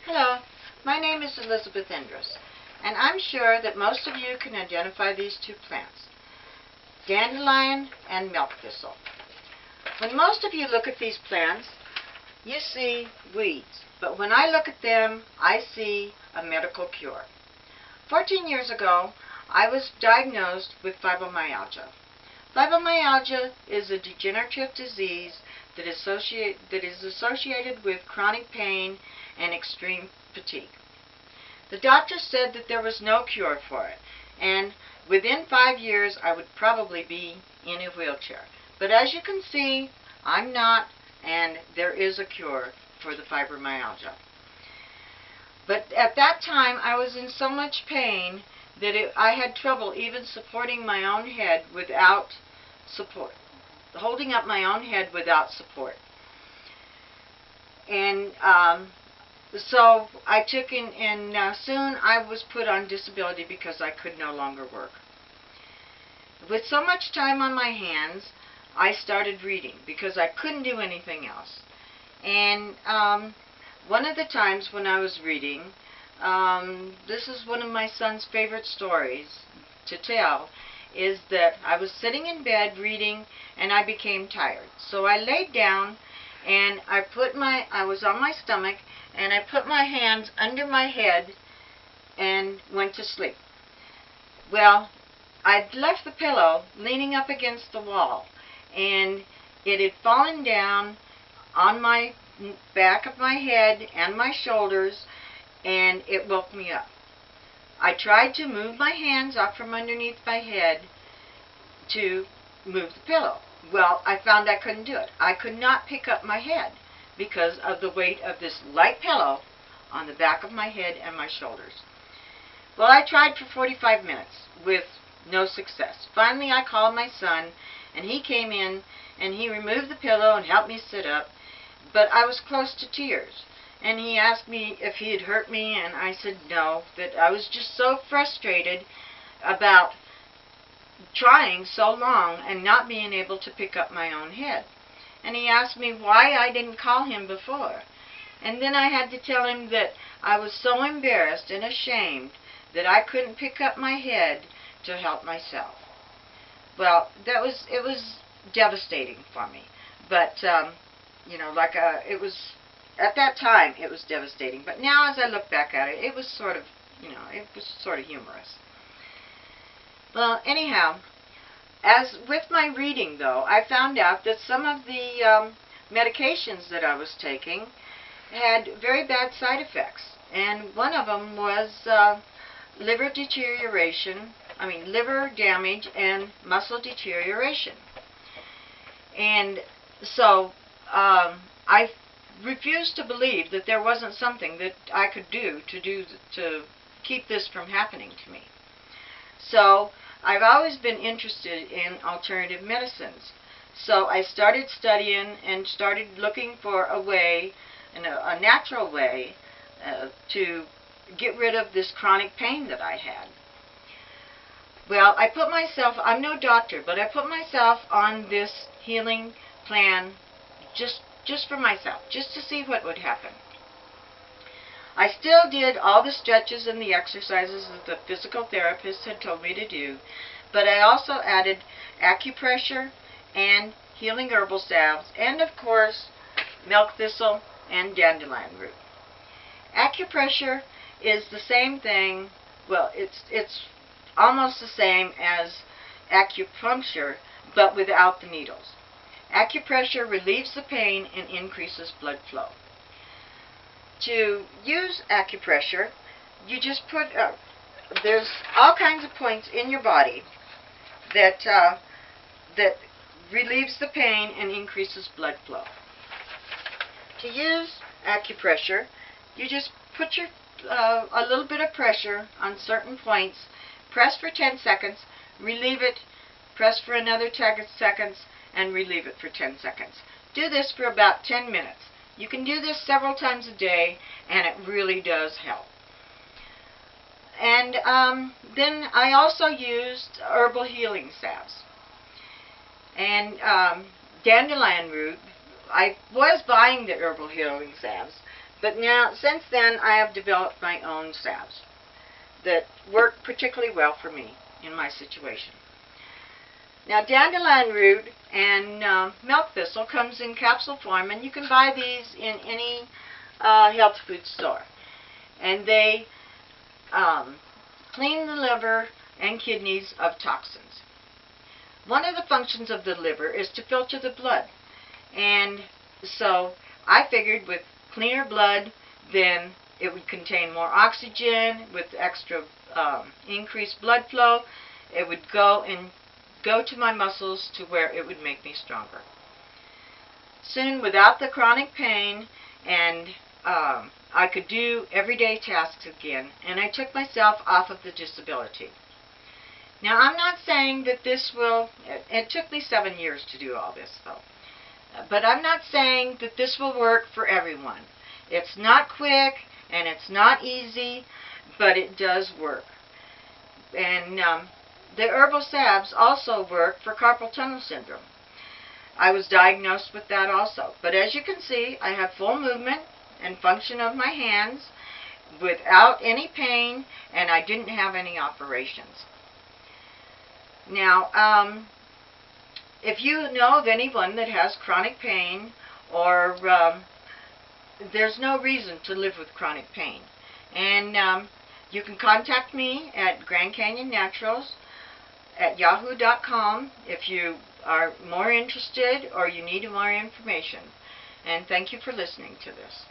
Hello, my name is Elizabeth Endress, and I'm sure that most of you can identify these two plants, dandelion and milk thistle. When most of you look at these plants, you see weeds, but when I look at them, I see a medical cure. 14 years ago, I was diagnosed with fibromyalgia. Fibromyalgia is a degenerative disease that is associated with chronic pain and extreme fatigue. The doctor said that there was no cure for it, and within 5 years I would probably be in a wheelchair. But as you can see, I'm not, and there is a cure for the fibromyalgia. But at that time I was in so much pain that I had trouble even supporting my own head without support, holding up my own head without support. And so I took soon I was put on disability because I could no longer work. With so much time on my hands, I started reading because I couldn't do anything else. And one of the times when I was reading, this is one of my son's favorite stories to tell, is that I was sitting in bed reading and I became tired. So I laid down and I was on my stomach and I put my hands under my head and went to sleep. Well, I'd left the pillow leaning up against the wall and it had fallen down on my back of my head and my shoulders, and it woke me up. I tried to move my hands up from underneath my head to move the pillow. Well, I found I couldn't do it. I could not pick up my head because of the weight of this light pillow on the back of my head and my shoulders. Well, I tried for 45 minutes with no success. Finally, I called my son, and he came in, and he removed the pillow and helped me sit up, but I was close to tears. And he asked me if he had hurt me, and I said no, that I was just so frustrated about trying so long and not being able to pick up my own head. And he asked me why I didn't call him before. And then I had to tell him that I was so embarrassed and ashamed that I couldn't pick up my head to help myself. Well, it was devastating for me. But, it was, at that time, it was devastating. But now as I look back at it, it was sort of humorous. Well, anyhow, as with my reading, though, I found out that some of the medications that I was taking had very bad side effects. And one of them was liver damage and muscle deterioration. And so I refused to believe that there wasn't something that I could do to keep this from happening to me. So I've always been interested in alternative medicines. So I started studying and started looking for a way, a natural way, to get rid of this chronic pain that I had. Well, I'm no doctor, but I put myself on this healing plan just for myself, just to see what would happen. I still did all the stretches and the exercises that the physical therapist had told me to do, but I also added acupressure and healing herbal salves, and of course, milk thistle and dandelion root. Acupressure is the same thing, well, it's almost the same as acupuncture, but without the needles. Acupressure relieves the pain and increases blood flow. To use acupressure, you just put, there's all kinds of points in your body that relieves the pain and increases blood flow. To use acupressure, you just put a little bit of pressure on certain points, press for 10 seconds, relieve it, press for another 10 seconds, and relieve it for 10 seconds. Do this for about 10 minutes. You can do this several times a day, and it really does help. And then I also used herbal healing salves. And dandelion root, I was buying the herbal healing salves, But now, since then, I have developed my own salves that work particularly well for me in my situation. Now, dandelion root and milk thistle comes in capsule form, and you can buy these in any health food store. And they clean the liver and kidneys of toxins. One of the functions of the liver is to filter the blood. And so I figured with cleaner blood, then it would contain more oxygen with extra increased blood flow. It would go to my muscles to where it would make me stronger. Soon, without the chronic pain, and I could do everyday tasks again, and I took myself off of the disability. Now, I'm not saying that this will, it took me 7 years to do all this though, but I'm not saying that this will work for everyone. It's not quick and it's not easy, but it does work. And the herbal salves also work for carpal tunnel syndrome. I was diagnosed with that also, but as you can see, I have full movement and function of my hands without any pain, and I didn't have any operations. Now, if you know of anyone that has chronic pain, or there's no reason to live with chronic pain, and you can contact me at Grand Canyon Naturals at yahoo.com if you are more interested or you need more information. And thank you for listening to this.